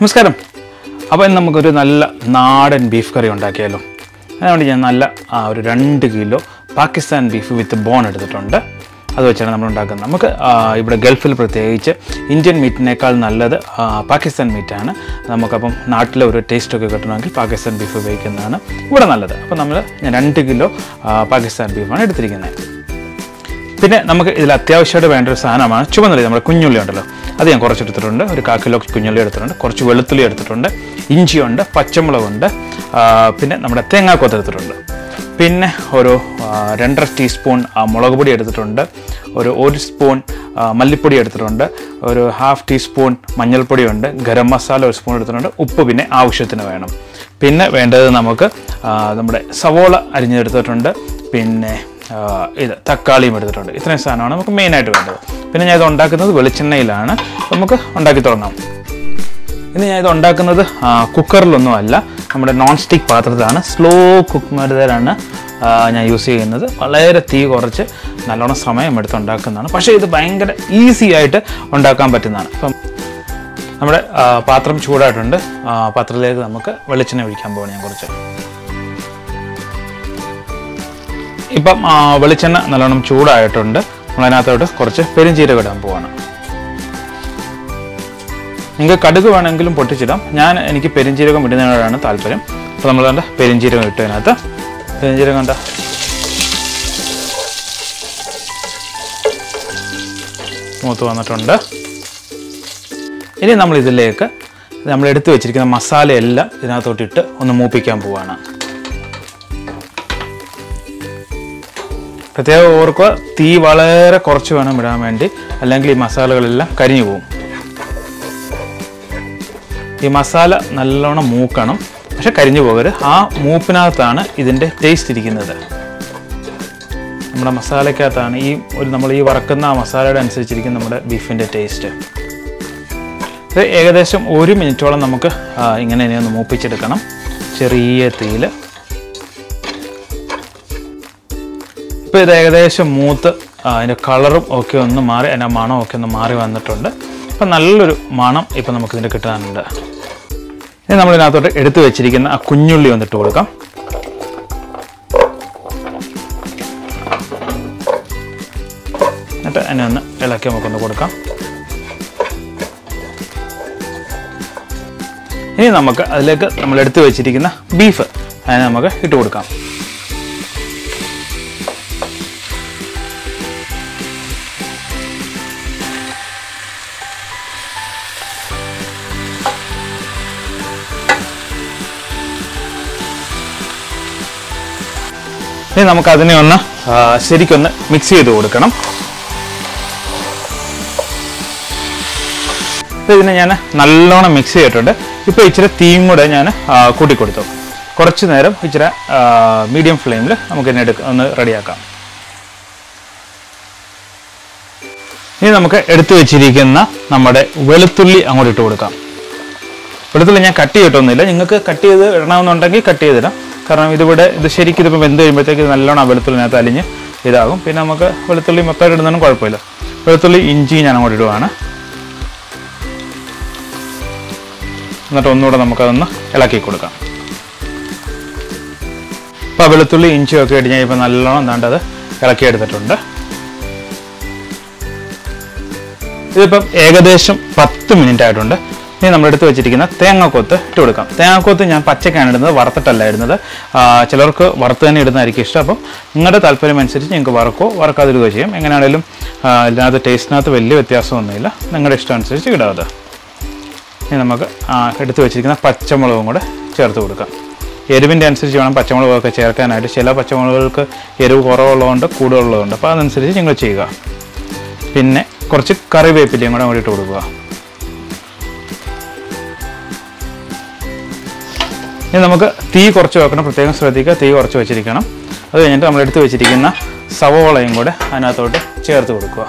നമസ്കാരം. അപ്പോൾ ഇന്ന് നമുക്കൊരു നല്ല നാടൻ ബീഫ് കറി ഉണ്ടാക്കിയാലോ. അതുകൊണ്ട് ഞാൻ നല്ല ഒരു 2 kilo Pakistan beef with bone എടുത്തിട്ടുണ്ട്. അത് വെച്ചാണ് നമ്മൾ ഉണ്ടാക്കുന്നത്. നമുക്ക് ഇവിടെ ഗൾഫിൽ പ്രത്യേകിച്ച് ഇന്ത്യൻ മീറ്റിനേക്കാൾ നല്ലത് പാകിസ്ഥാൻ മീറ്റാണ്. നമുക്കപ്പം നാട്ടിലെ ഒരു ടേസ്റ്റൊക്കെ കിട്ടണമെങ്കിൽ പാകിസ്ഥാൻ ബീഫ് ഉപയോഗിക്കുന്നതാണ് ഇവിടെ നല്ലത്. അപ്പോൾ ഞാൻ 2 കിലോ പാകിസ്ഥാൻ ബീഫാണ് എടുത്തിരിക്കുന്നത്. പിന്നെ നമുക്ക് ഇതിൽ അത്യാവശ്യമായിട്ട് വേണ്ട ഒരു സാധനമാണ് ചുവന്നുള്ളി. നമ്മുടെ കുഞ്ഞുള്ളി ഉണ്ടല്ലോ, അത് ഞാൻ കുറച്ച് എടുത്തിട്ടുണ്ട്. ഒരു 1/4 കിലോ കുഞ്ഞുള്ളി എടുത്തിട്ടുണ്ട്. കുറച്ച് വെളുത്തുള്ളി എടുത്തിട്ടുണ്ട്, ഇഞ്ചിയുണ്ട്, പച്ചമുളകുണ്ട്, പിന്നെ നമ്മുടെ തേങ്ങാക്കൊത്ത് എടുത്തിട്ടുണ്ട്. പിന്നെ ഒരു 2.5 ടീസ്പൂൺ മുളക് പൊടി എടുത്തിട്ടുണ്ട്. ഒരു 1 സ്പൂൺ മല്ലിപ്പൊടി എടുത്തിട്ടുണ്ട്. ഒരു 1/2 ടീസ്പൂൺ മഞ്ഞൾപ്പൊടിയുണ്ട്. ഗരം മസാല 1 സ്പൂൺ എടുത്തിട്ടുണ്ട്. ഉപ്പ് പിന്നെ ആവശ്യത്തിന് വേണം. പിന്നെ വേണ്ടത് നമുക്ക് നമ്മുടെ സവോള അരിഞ്ഞെടുത്തിട്ടുണ്ട്. പിന്നെ ഇത് തക്കാളിയും എടുത്തിട്ടുണ്ട്. ഇത്രയും സാധനമാണ് നമുക്ക് മെയിനായിട്ട് വേണ്ടത്. പിന്നെ ഞാൻ ഇത് ഉണ്ടാക്കുന്നത് വെളിച്ചെണ്ണയിലാണ്. നമുക്ക് ഉണ്ടാക്കി തുടങ്ങാം. ഇനി ഞാൻ ഇത് ഉണ്ടാക്കുന്നത് കുക്കറിലൊന്നും അല്ല, നമ്മുടെ നോൺ സ്റ്റിക്ക് പാത്രത്തിലാണ്. സ്ലോ കുക്ക് മെത്തേഡാണ് ഞാൻ യൂസ് ചെയ്യുന്നത്. വളരെ തീ കുറച്ച് നല്ലോണം സമയമെടുത്ത് ഉണ്ടാക്കുന്നതാണ്. പക്ഷേ ഇത് ഭയങ്കര ഈസി ആയിട്ട് ഉണ്ടാക്കാൻ പറ്റുന്നതാണ്. അപ്പം നമ്മുടെ പാത്രം ചൂടായിട്ടുണ്ട്. പാത്രത്തിലേക്ക് നമുക്ക് വെളിച്ചെണ്ണ ഒഴിക്കാൻ പോകണം. ഞാൻ കുറച്ച് ഇപ്പം വെളിച്ചെണ്ണ നല്ലോണം ചൂടായിട്ടുണ്ട്. നമ്മളതിനകത്തോട്ട് കുറച്ച് പെരുംജീരകം ഇടാൻ പോവാണ്. നിങ്ങൾക്ക് കടുക് വേണമെങ്കിലും പൊട്ടിച്ചിടാം. എനിക്ക് പെരുംജീരകം ഇടുന്നതിനോടാണ് താല്പര്യം. അപ്പോൾ നമ്മൾ കണ്ട പെരുംജീരകം ഇട്ടു. അതിനകത്ത് പെരുംജീരകം കണ്ട മൂത്ത് വന്നിട്ടുണ്ട്. ഇനി നമ്മളിതിലേക്ക് നമ്മൾ എടുത്തു വെച്ചിരിക്കുന്ന മസാലയെല്ലാം ഇതിനകത്തോട്ടിട്ട് ഒന്ന് മൂപ്പിക്കാൻ പോവാണ്. പ്രത്യേകം ഓർക്കുക, തീ വളരെ കുറച്ച് വേണം ഇടാൻ വേണ്ടി, അല്ലെങ്കിൽ ഈ മസാലകളെല്ലാം കരിഞ്ഞു പോകും. ഈ മസാല നല്ലോണം മൂക്കണം, പക്ഷെ കരിഞ്ഞു പോകരുത്. ആ മൂപ്പിനകത്താണ് ഇതിൻ്റെ ടേസ്റ്റ് ഇരിക്കുന്നത്. നമ്മുടെ മസാലയ്ക്കകത്താണ് നമ്മൾ ഈ വറക്കുന്ന ആ മസാലയുടെ അനുസരിച്ചിരിക്കും നമ്മുടെ ബീഫിൻ്റെ ടേസ്റ്റ്. ഇത് ഏകദേശം 1 മിനിറ്റോളം നമുക്ക് ഇങ്ങനെ ഒന്ന് മൂപ്പിച്ചെടുക്കണം ചെറിയ തീയിൽ. ഇപ്പോൾ ഇത് ഏകദേശം മൂത്ത് അതിൻ്റെ കളറും ഒക്കെ ഒന്ന് മാറി, അതിൻ്റെ മണവും ഒക്കെ ഒന്ന് മാറി വന്നിട്ടുണ്ട്. അപ്പം നല്ലൊരു മണം ഇപ്പം നമുക്കിതിൻ്റെ കിട്ടാനുണ്ട്. ഇനി നമ്മളിതിനകത്തോട്ട് എടുത്തു വെച്ചിരിക്കുന്ന ആ കുഞ്ഞുള്ളി വന്നിട്ട് കൊടുക്കാം. എന്നിട്ട് അതിനെ ഒന്ന് ഇളക്കി നമുക്കൊന്ന് കൊടുക്കാം. ഇനി നമുക്ക് അതിലേക്ക് നമ്മൾ എടുത്തു വെച്ചിരിക്കുന്ന ബീഫ് അതിനെ നമുക്ക് ഇട്ട് കൊടുക്കാം. ഇനി നമുക്ക് അതിനെ ഒന്ന് ശരിക്കൊന്ന് മിക്സ് ചെയ്ത് കൊടുക്കണം. ഇതിനെ ഞാൻ നല്ലോണം മിക്സ് ചെയ്തിട്ടുണ്ട്. ഇപ്പോൾ ഇച്ചിരി തീയും കൂടെ ഞാൻ കൂട്ടിക്കൊടുത്തു. കുറച്ച് നേരം ഇച്ചിരി മീഡിയം ഫ്ലെയിമിൽ നമുക്കിതിനെ ഒന്ന് റെഡിയാക്കാം. ഇനി നമുക്ക് എടുത്തു വെച്ചിരിക്കുന്ന നമ്മുടെ വെളുത്തുള്ളി അങ്ങോട്ട് ഇട്ട് കൊടുക്കാം. വെളുത്തുള്ളി ഞാൻ കട്ട് ചെയ്തിട്ടൊന്നുമില്ല. നിങ്ങൾക്ക് കട്ട് ചെയ്ത് ഇടണമെന്നുണ്ടെങ്കിൽ കട്ട് ചെയ്തിടാം. കാരണം ഇത് ശരിക്കും ഇതിപ്പോൾ വെന്ത് കഴിയുമ്പോഴത്തേക്ക് നല്ലോണം വെളുത്തുള്ളിനകത്ത് അലിഞ്ഞ് ഇതാകും. പിന്നെ നമുക്ക് വെളുത്തുള്ളി മൊത്തമായിട്ട് ഇടുന്നതിനും കുഴപ്പമില്ല. വെളുത്തുള്ളി ഇഞ്ചി ഞാൻ അങ്ങോട്ട് ഇടുവാണ്. എന്നിട്ട് ഒന്നുകൂടെ നമുക്കതൊന്ന് ഇളക്കി കൊടുക്കാം. അപ്പോൾ വെളുത്തുള്ളി ഇഞ്ചിയൊക്കെ ഇട്ട് ഞാൻ ഇപ്പോൾ നല്ലോണം എന്താണ്ടത് ഇളക്കിയെടുത്തിട്ടുണ്ട്. ഇതിപ്പം ഏകദേശം 10 മിനിറ്റ് ആയിട്ടുണ്ട്. ഇനി നമ്മളെടുത്ത് വെച്ചിരിക്കുന്ന തേങ്ങാക്കൊത്ത് ഇട്ട് കൊടുക്കാം. തേങ്ങാക്കൊത്ത് ഞാൻ പച്ചക്കാണ് ഇടുന്നത്, വറുത്തിട്ടല്ല ഇടുന്നത്. ചിലർക്ക് വറുത്ത് തന്നെ ഇടുന്നതായിരിക്കും ഇഷ്ടം. അപ്പം നിങ്ങളുടെ താല്പര്യം അനുസരിച്ച് നിങ്ങൾക്ക് വറക്കാതിരിക്കുകയോ ചെയ്യും. എങ്ങനെയാണെങ്കിലും ഇതിനകത്ത് ടേസ്റ്റിനകത്ത് വലിയ വ്യത്യാസമൊന്നുമില്ല. നിങ്ങളുടെ ഇഷ്ടം അനുസരിച്ച് ഇടാതെ. ഇനി നമുക്ക് എടുത്ത് വെച്ചിരിക്കുന്ന പച്ചമുളകും കൂടെ ചേർത്ത് കൊടുക്കാം. എരിവിൻ്റെ അനുസരിച്ച് വേണം പച്ചമുളകൊക്കെ ചേർക്കാനായിട്ട്. ചില പച്ചമുളകുകൾക്ക് എരിവ് കുറവുള്ളതുകൊണ്ട് കൂടുതലുള്ളതുകൊണ്ട്. അപ്പോൾ അതനുസരിച്ച് നിങ്ങൾ ചെയ്യുക. പിന്നെ കുറച്ച് കറിവേപ്പിലയും കൂടെ ഇട്ട് കൊടുക്കുക. ഇനി നമുക്ക് തീ കുറച്ച് വെക്കണം. പ്രത്യേകം ശ്രദ്ധിക്കുക, തീ കുറച്ച് വെച്ചിരിക്കണം. അത് കഴിഞ്ഞിട്ട് നമ്മളെടുത്ത് വെച്ചിരിക്കുന്ന സവോളയും കൂടെ അതിനകത്തോട്ട് ചേർത്ത് കൊടുക്കുക.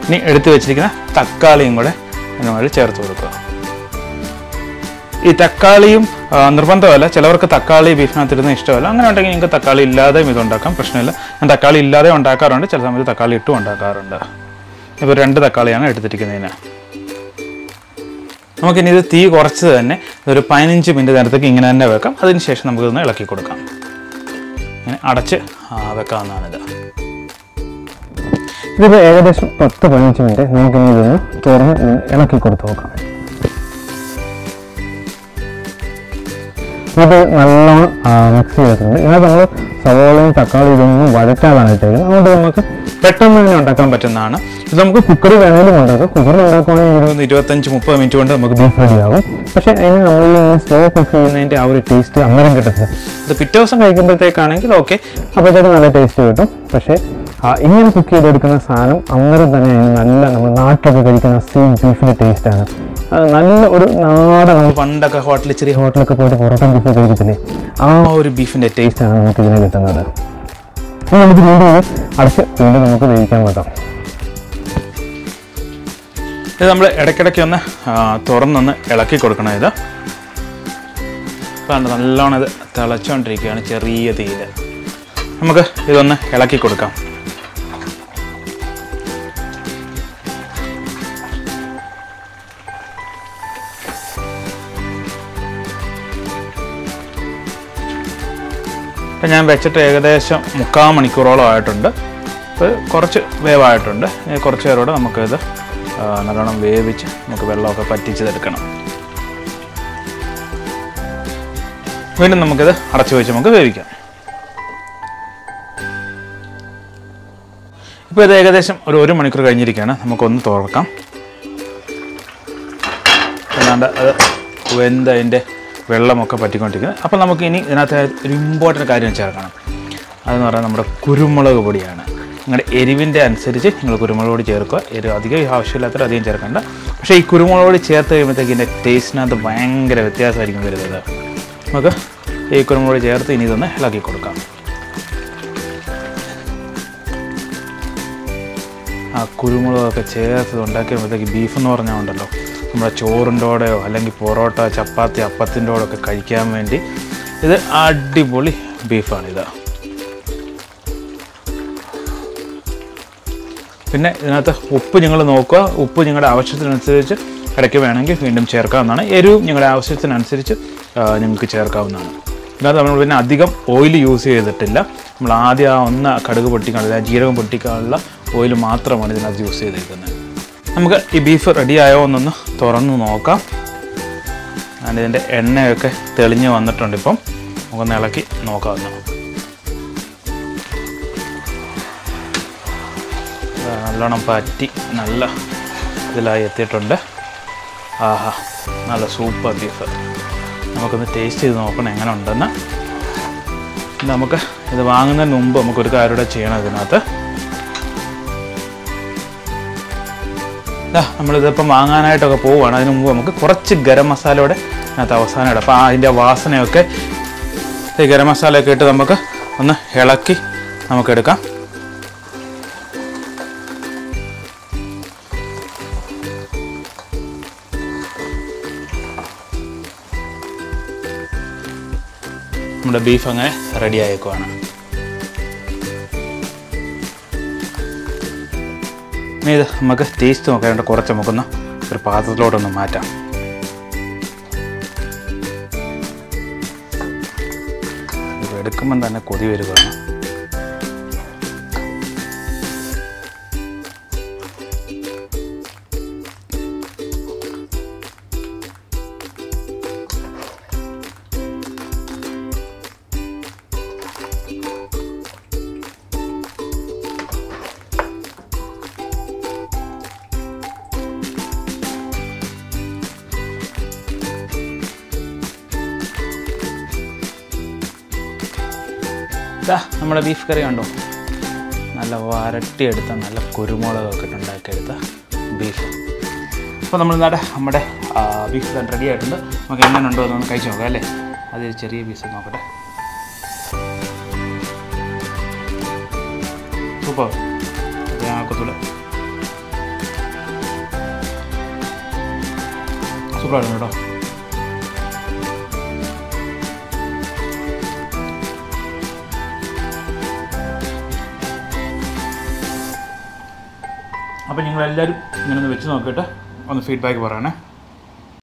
ഇനി എടുത്തു വെച്ചിരിക്കുന്ന തക്കാളിയും കൂടെ അതിനോട് ചേർത്ത് കൊടുക്കുക. ഈ തക്കാളിയും നിർബന്ധമല്ല. ചിലവർക്ക് തക്കാളി ബീഫിനകത്തിരുന്ന് ഇഷ്ടമല്ല. അങ്ങനെ ഉണ്ടെങ്കിൽ നിങ്ങൾക്ക് തക്കാളി ഇല്ലാതെയും ഇതുണ്ടാക്കാം, പ്രശ്നമില്ല. ഞാൻ തക്കാളി ഇല്ലാതെ ഉണ്ടാക്കാറുണ്ട്, ചില സമയത്ത് തക്കാളി ഇട്ടും ഉണ്ടാക്കാറുണ്ട്. ഇപ്പോൾ 2 തക്കാളിയാണ് എടുത്തിരിക്കുന്നതിന്. നമുക്കിനി ഇത് തീ കുറച്ച് തന്നെ ഒരു 15 മിനിറ്റ് നേരത്തേക്ക് ഇങ്ങനെ തന്നെ വെക്കാം. അതിന് ശേഷം നമുക്കിതൊന്ന് ഇളക്കി കൊടുക്കാം. ഇങ്ങനെ അടച്ച് വെക്കാവുന്നതാണിത്. ഇതിപ്പോൾ ഏകദേശം 10-15 മിനിറ്റ് നമുക്കിനി ഇതൊന്ന് തുറന്ന് ഇളക്കി കൊടുത്ത് നോക്കാം. ഇത് നല്ലോണം മിക്സ് ചെയ്തിട്ടുണ്ട്. ഇതിനകത്ത് നമ്മൾ സവോളയും തക്കാളി ഇതൊന്നും വഴറ്റാതാണ് ഇട്ടേക്കുന്നത്. അതുകൊണ്ട് നമുക്ക് പെട്ടെന്ന് തന്നെ ഉണ്ടാക്കാൻ പറ്റുന്നതാണ്. ഇത് നമുക്ക് കുക്കറിൽ വേണമെങ്കിലും ഉണ്ടാക്കാം. കുക്കറിൽ ഉണ്ടാക്കുകയാണെങ്കിൽ 25-30 മിനിറ്റ് കൊണ്ട് നമുക്ക് ബീഫ് റെഡിയാകും. പക്ഷേ അതിന് നമ്മൾ സ്ലോ കുക്ക് ചെയ്യുന്നതിൻ്റെ ആ ഒരു ടേസ്റ്റ് അന്നേരം കിട്ടത്തില്ല. അത് പിറ്റേ ദിവസം കഴിക്കുമ്പോഴത്തേക്കാണെങ്കിൽ ഓക്കെ, അപ്പോഴത്തേക്ക് നല്ല ടേസ്റ്റ് കിട്ടും. പക്ഷേ ഇങ്ങനെ കുക്ക് ചെയ്തെടുക്കുന്ന സാധനം അന്നേരം തന്നെ നല്ല നമ്മൾ നാട്ടിലൊക്കെ കഴിക്കുന്ന സെയിം ബീഫിൻ്റെ ടേസ്റ്റാണ്. നല്ല ഒരു നാടൻ, നമ്മൾ പണ്ടൊക്കെ ചെറിയ ഹോട്ടലൊക്കെ പോയിട്ട് പൊറോട്ട ബീഫ് കഴിക്കത്തില്ലേ, ആ ഒരു ബീഫിൻ്റെ ടേസ്റ്റാണ് നമുക്ക് ഇതിന് കിട്ടുന്നത്. അപ്പോൾ നമുക്ക് വീണ്ടും അടച്ച് വീണ്ടും നമുക്ക് വേവിക്കാൻ പറ്റാം. ഇത് നമ്മൾ ഇടയ്ക്കിടയ്ക്ക് ഒന്ന് തുറന്നൊന്ന് ഇളക്കി കൊടുക്കണം. ഇത് ഇപ്പം നല്ലോണം ഇത് തിളച്ചുകൊണ്ടിരിക്കുകയാണ് ചെറിയ തീയിൽ. നമുക്ക് ഇതൊന്ന് ഇളക്കി കൊടുക്കാം. ഇപ്പം ഞാൻ വെച്ചിട്ട് ഏകദേശം 3/4 മണിക്കൂറോളം ആയിട്ടുണ്ട്. ഇപ്പോൾ കുറച്ച് വേവായിട്ടുണ്ട്. കുറച്ച് നേരോടെ നമുക്കിത് നല്ലോണം വേവിച്ച് നമുക്ക് വെള്ളമൊക്കെ പറ്റിച്ചെടുക്കണം. വീണ്ടും നമുക്കിത് അടച്ചു വെച്ച് നമുക്ക് വേവിക്കാം. ഇപ്പോൾ ഇത് ഏകദേശം ഒരു 1 മണിക്കൂർ കഴിഞ്ഞിരിക്കുകയാണ്. നമുക്കൊന്ന് തുറക്കാം. അല്ലാണ്ട് അത് വെന്തതിൻ്റെ വെള്ളമൊക്കെ പറ്റിക്കൊണ്ടിരിക്കുന്നത്. അപ്പോൾ നമുക്ക് ഇനി ഇതിനകത്ത് ഒരു ഇമ്പോർട്ടൻ്റ് കാര്യം ചേർക്കണം. അതെന്ന് പറഞ്ഞാൽ നമ്മുടെ കുരുമുളക് പൊടിയാണ്. നിങ്ങളുടെ എരിവിൻ്റെ അനുസരിച്ച് നിങ്ങൾ കുരുമുളക് പൊടി ചേർക്കുക. എരിവ് അധികം ആവശ്യമില്ലാത്തവർ അധികം ചേർക്കേണ്ട. പക്ഷേ ഈ കുരുമുളക് പൊടി ചേർത്ത് കഴിയുമ്പോഴത്തേക്ക് ഇതിൻ്റെ ടേസ്റ്റിനകത്ത് ഭയങ്കര വ്യത്യാസമായിരിക്കും വരുന്നത്. നമുക്ക് ഈ കുരുമുളക് പൊടി ചേർത്ത് ഇനി ഇതൊന്ന് ഇളക്കി കൊടുക്കാം. ആ കുരുമുളകൊക്കെ ചേർത്ത് ഉണ്ടാക്കിയപ്പോഴത്തേക്ക് ബീഫ് എന്ന് പറഞ്ഞാൽ ഉണ്ടല്ലോ, നമ്മുടെ ചോറിൻ്റെ കൂടെയോ അല്ലെങ്കിൽ പൊറോട്ട, ചപ്പാത്തി, അപ്പത്തിൻ്റെ കൂടെ ഒക്കെ കഴിക്കാൻ വേണ്ടി ഇത് അടിപൊളി ബീഫാണിത്. പിന്നെ ഇതിനകത്ത് ഉപ്പ് നിങ്ങൾ നോക്കുക. ഉപ്പ് നിങ്ങളുടെ ആവശ്യത്തിനനുസരിച്ച് ഇടയ്ക്ക് വേണമെങ്കിൽ വീണ്ടും ചേർക്കാവുന്നതാണ്. എരിവും നിങ്ങളുടെ ആവശ്യത്തിനനുസരിച്ച് നിങ്ങൾക്ക് ചേർക്കാവുന്നതാണ്. ഇതിനകത്ത് നമ്മൾ പിന്നെ അധികം ഓയിൽ യൂസ് ചെയ്തിട്ടില്ല. നമ്മൾ ആദ്യം കടുക് പൊട്ടിക്കാനുള്ള, ജീരകം പൊട്ടിക്കാനുള്ള ഓയിൽ മാത്രമാണ് ഇതിനകത്ത് യൂസ് ചെയ്തിരിക്കുന്നത്. നമുക്ക് ഈ ബീഫ് റെഡിയായോ എന്നൊന്ന് തുറന്ന് നോക്കാം. ഇതിൻ്റെ എണ്ണയൊക്കെ തെളിഞ്ഞ് വന്നിട്ടുണ്ട്. ഇപ്പം നമുക്കൊന്ന് ഇളക്കി നോക്കാവുന്നതാണ്. നല്ലോണം പറ്റി നല്ല ഇതിലായി എത്തിയിട്ടുണ്ട്. ആഹാ, നല്ല സൂപ്പർ ബീഫ്. നമുക്കൊന്ന് ടേസ്റ്റ് ചെയ്ത് നോക്കണം എങ്ങനെ ഉണ്ടെന്ന്. നമുക്ക് ഇത് വാങ്ങുന്നതിന് മുമ്പ് നമുക്കൊരു കാര്യം കൂടെ ചെയ്യണം. ഇതിനകത്ത് നമ്മളിതിപ്പം വാങ്ങാനായിട്ടൊക്കെ പോവുകയാണ്. അതിന് മുമ്പ് നമുക്ക് കുറച്ച് ഗരം മസാലയോടെ അതിനകത്ത് അവസാനം ഇടാം. അപ്പോൾ അതിൻ്റെ വാസനയൊക്കെ ഈ ഗരം മസാലയൊക്കെ ഇട്ട് നമുക്ക് ഒന്ന് ഇളക്കി നമുക്കെടുക്കാം. നമ്മുടെ ബീഫ് അങ്ങനെ റെഡി ആയേക്കുവാണ്. ഇനി ഇത് നമുക്ക് ടേസ്റ്റ് നോക്കാനായിട്ട് കുറച്ച് നമുക്കൊന്ന് ഒരു പാത്രത്തിലോട്ടൊന്ന് മാറ്റാം. ഇത് എടുക്കുമ്പം തന്നെ കൊതി വരികയാണ്. നമ്മുടെ ബീഫ് കറി കണ്ടോ, നല്ല വരട്ടിയെടുത്ത നല്ല കുരുമുളകൊക്കെ ഉണ്ടാക്കിയെടുത്ത ബീഫ്. അപ്പോൾ നമ്മുടെ ബീഫ് റെഡി ആയിട്ടുണ്ട്. നമുക്ക് എങ്ങനെ ഉണ്ടോ എന്നൊന്ന് കഴിച്ച് നോക്കാം അല്ലേ. അത് ചെറിയ പീസ് നോക്കട്ടെ. സൂപ്പർ, ഞങ്ങൾക്കത്തൂല സൂപ്പറായിരുന്നു കേട്ടോ. അപ്പോൾ നിങ്ങളെല്ലാവരും ഇങ്ങനെ ഒന്ന് വെച്ച് നോക്കിയിട്ട് ഒന്ന് ഫീഡ്ബാക്ക് പറയണേ.